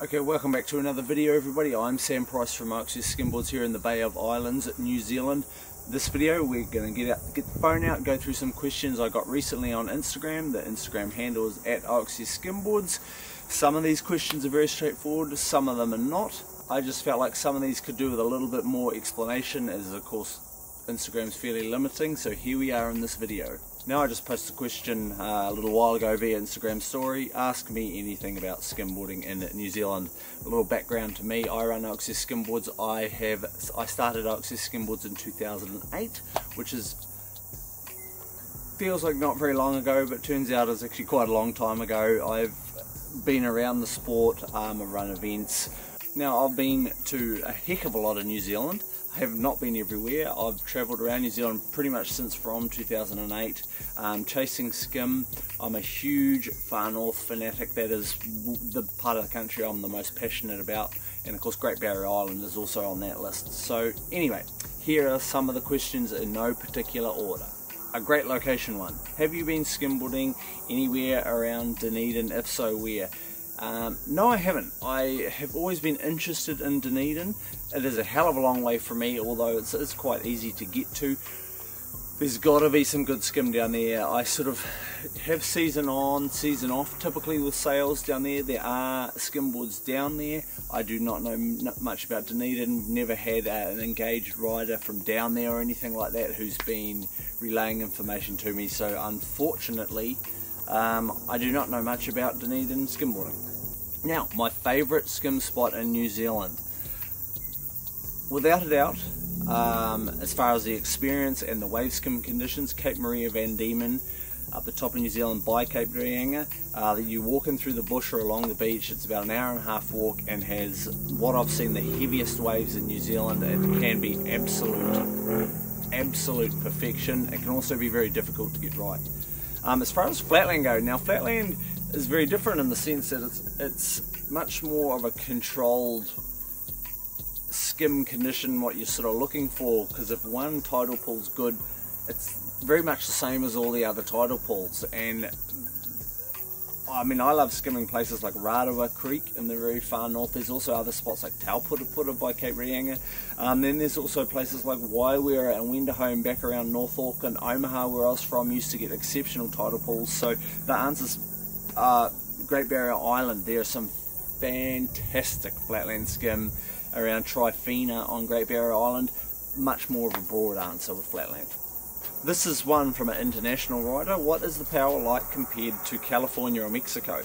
Okay, welcome back to another video, everybody. I'm Sam Price from OXS Skimboards here in the Bay of Islands, New Zealand. This video, we're going to get the phone out and go through some questions I got recently on Instagram. The Instagram handle is at OXS Skimboards. Some of these questions are very straightforward, some of them are not. I just felt like some of these could do with a little bit more explanation, as of course Instagram's fairly limiting, so here we are in this video. Now, I just posted a question a little while ago via Instagram story. Ask me anything about skimboarding in New Zealand. A little background to me: I run OXS Skimboards. I started OXS Skimboards in 2008, which feels like not very long ago, but turns out it's actually quite a long time ago. I've been around the sport. I run events. Now, I've been to a heck of a lot of New Zealand. I have not been everywhere. I've travelled around New Zealand pretty much since from 2008, chasing skim. I'm a huge far north fanatic. That is the part of the country I'm the most passionate about, and of course Great Barrier Island is also on that list. So anyway, here are some of the questions in no particular order. A great location one: have you been skimboarding anywhere around Dunedin? If so, where? No, I haven't. I have always been interested in Dunedin. It is a hell of a long way from me, although it's quite easy to get to. There's got to be some good skim down there. I sort of have season on, season off, typically with sales down there. There are skimboards down there. I do not know much about Dunedin. Never had an engaged rider from down there or anything like that who's been relaying information to me. So unfortunately, I do not know much about Dunedin skimboarding. Now, my favourite skim spot in New Zealand, without a doubt, as far as the experience and the wave skim conditions, Cape Maria Van Diemen, up the top of New Zealand by Cape Reinga. You walk in through the bush or along the beach. It's about an hour and a half walk and has what I've seen the heaviest waves in New Zealand. It can be absolute perfection. It can also be very difficult to get right. As far as flatland go, now flatland is very different in the sense that it's much more of a controlled skim condition, what you're sort of looking for, because if one tidal pool's good, it's very much the same as all the other tidal pools. And I mean, I love skimming places like Rarawa Creek in the very far north. There's also other spots like Tauputapura by Cape Reinga. Then there's also places like Waiwera and Wendohome back around North Auckland. Omaha, where I was from, used to get exceptional tidal pools. So the answer's Great Barrier Island. There are some fantastic flatland skim around Trifina on Great Barrier Island. Much more of a broad answer with flatland. This is one from an international rider. What is the power like compared to California or Mexico?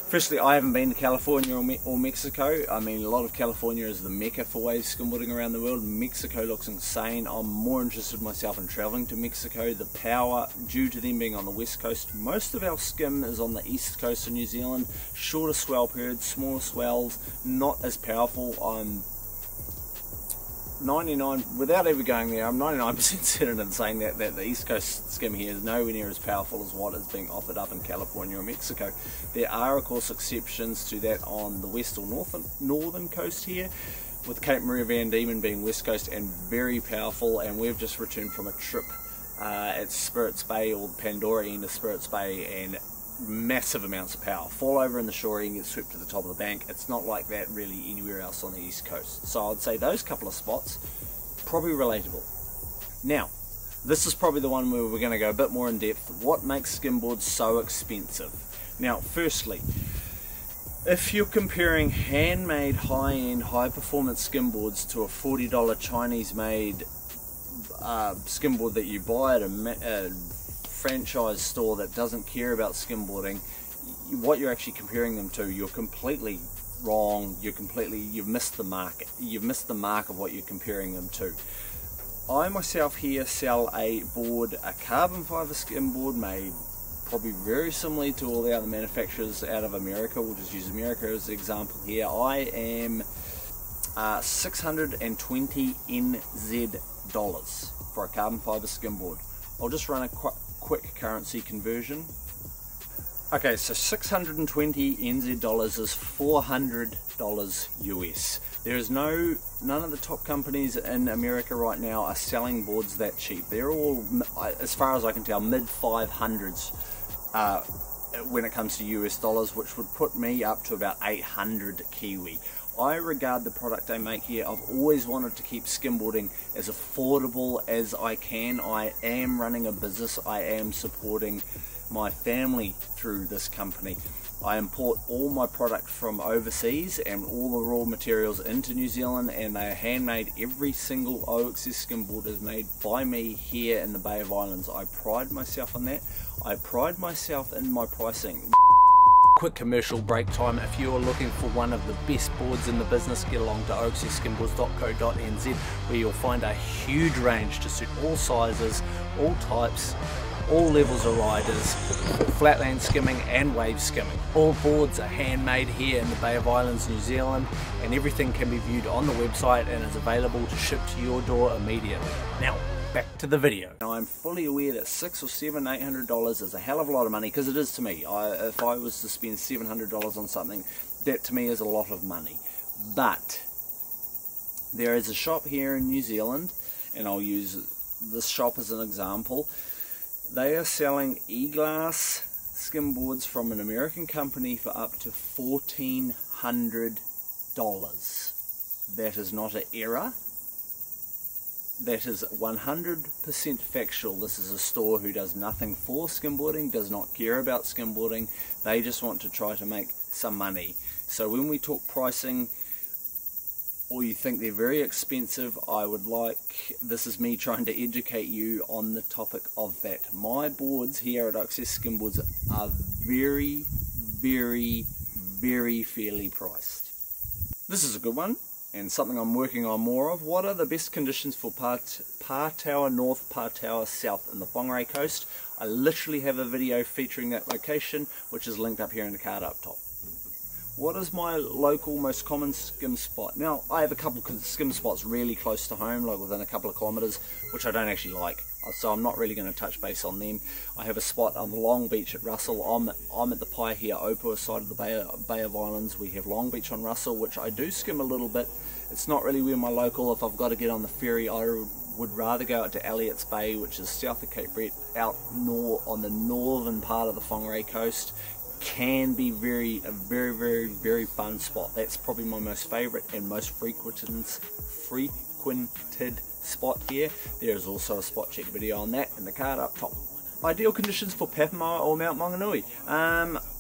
Firstly, I haven't been to California or Mexico. I mean, a lot of California is the mecca for wave skimboarding around the world. Mexico looks insane. I'm more interested myself in travelling to Mexico. The power, due to them being on the west coast, most of our skim is on the east coast of New Zealand. Shorter swell periods, smaller swells, not as powerful. I'm 99, without ever going there, I'm 99% certain in saying that the East Coast skim here is nowhere near as powerful as what is being offered up in California or Mexico. There are, of course, exceptions to that on the west or northern coast here, with Cape Maria Van Diemen being west coast and very powerful. And we've just returned from a trip at Spirits Bay, or the Pandora end of Spirits Bay, and massive amounts of power. Fall over in the shore and get swept to the top of the bank. It's not like that really anywhere else on the east coast. So I'd say those couple of spots, probably relatable. Now, this is probably the one where we're going to go a bit more in depth. What makes skimboards so expensive? Now, firstly, if you're comparing handmade, high-end, high-performance skimboards to a $40 Chinese-made skimboard that you buy at a franchise store that doesn't care about skimboarding, what you're actually comparing them to, you're completely wrong. You've missed the mark. You've missed the mark of what you're comparing them to. I myself here sell a carbon fiber skimboard made probably very similarly to all the other manufacturers out of America. We'll just use America as the example here. I am 620 NZ dollars for a carbon fiber skimboard. I'll just run a quick currency conversion. Okay, so 620 NZ dollars is $400 US. There is none of the top companies in America right now are selling boards that cheap. They're all, as far as I can tell, mid 500s when it comes to US dollars, which would put me up to about 800 Kiwi. I regard the product they make here, I've always wanted to keep skimboarding as affordable as I can. I am running a business, I am supporting my family through this company. I import all my product from overseas and all the raw materials into New Zealand, and they are handmade. Every single OXS skimboard is made by me here in the Bay of Islands. I pride myself on that. I pride myself in my pricing. Quick commercial break time. If you are looking for one of the best boards in the business, get along to oxsskimboards.co.nz, where you'll find a huge range to suit all sizes, all types, all levels of riders, flatland skimming and wave skimming. All boards are handmade here in the Bay of Islands, New Zealand, and everything can be viewed on the website and is available to ship to your door immediately. Now, back to the video. Now, I'm fully aware that $600 or $700, $800 is a hell of a lot of money, because it is to me. If I was to spend $700 on something, that to me is a lot of money. But there is a shop here in New Zealand, and I'll use this shop as an example. They are selling e-glass skimboards from an American company for up to $1,400. That is not an error. That is 100% factual. This is a store who does nothing for skimboarding, does not care about skimboarding. They just want to try to make some money. So when we talk pricing, or you think they're very expensive, this is me trying to educate you on the topic of that. My boards here at OXS Skimboards are very, very, very fairly priced. This is a good one, and something I'm working on more of. What are the best conditions for Pārtaua North, Pārtaua South in the Whangarei coast? I literally have a video featuring that location, which is linked up here in the card up top. What is my local most common skim spot? Now, I have a couple of skim spots really close to home, like within a couple of kilometres, which I don't actually like, so I'm not really going to touch base on them. I have a spot on Long Beach at Russell. I'm at the Paihia Opua side of the Bay of Islands. We have Long Beach on Russell, which I do skim a little bit. It's not really where my local, if I've got to get on the ferry, I would rather go out to Elliott's Bay, which is south of Cape Brett, out on the northern part of the Whangarei coast. Can be a very, very, very fun spot. That's probably my most favourite and most frequented spot here. There is also a spot check video on that in the card up top. Ideal conditions for Papamoa or Mount Maunganui.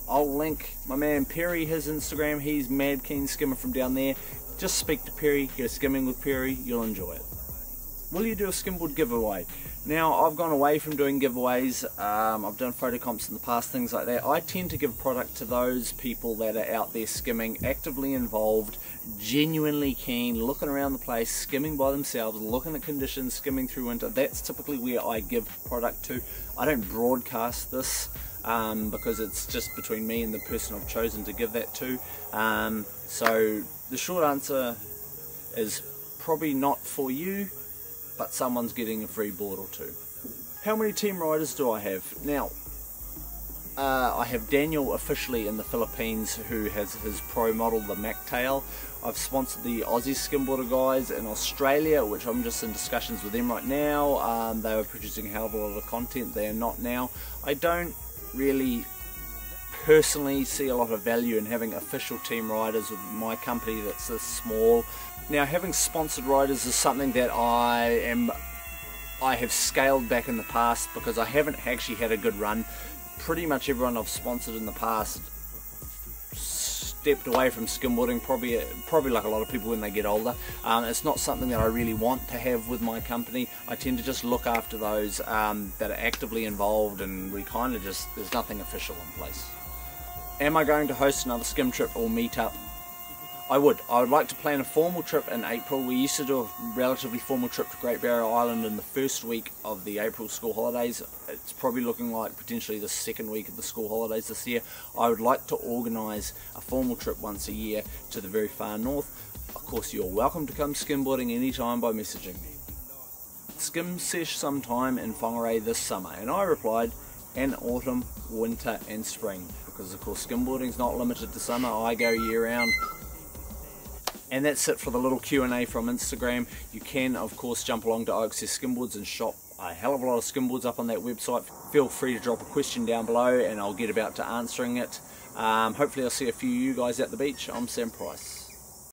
I'll link my man Perry, his Instagram. He's mad keen skimmer from down there. Just speak to Perry, go skimming with Perry, you'll enjoy it. Will you do a skimboard giveaway? Now, I've gone away from doing giveaways. I've done photo comps in the past, things like that. I tend to give product to those people that are out there skimming, actively involved, genuinely keen, looking around the place, skimming by themselves, looking at conditions, skimming through winter. That's typically where I give product to. I don't broadcast this because it's just between me and the person I've chosen to give that to. So the short answer is probably not for you, but someone's getting a free board or two. How many team riders do I have? Now, I have Daniel officially in the Philippines, who has his pro model, the MacTail. I've sponsored the Aussie Skimboarder guys in Australia, which I'm just in discussions with them right now. They were producing a hell of a lot of content. They are not now. I don't really personally see a lot of value in having official team riders with my company that's this small. Now, having sponsored riders is something that I have scaled back in the past because I haven't actually had a good run. Pretty much everyone I've sponsored in the past stepped away from skimboarding, probably like a lot of people when they get older. It's not something that I really want to have with my company. I tend to just look after those that are actively involved, and we kind of just, there's nothing official in place. Am I going to host another skim trip or meetup? I would like to plan a formal trip in April. We used to do a relatively formal trip to Great Barrier Island in the first week of the April school holidays. It's probably looking like potentially the second week of the school holidays this year. I would like to organise a formal trip once a year to the very far north. Of course, you're welcome to come skimboarding anytime by messaging me. Skim sesh sometime in Whangarei this summer, and I replied, and autumn, winter and spring, because of course skimboarding is not limited to summer. I go year round. And that's it for the little Q&A from Instagram. You can, of course, jump along to OXS Skimboards and shop a hell of a lot of skimboards up on that website. Feel free to drop a question down below and I'll get about to answering it. Hopefully I'll see a few of you guys at the beach. I'm Sam Price.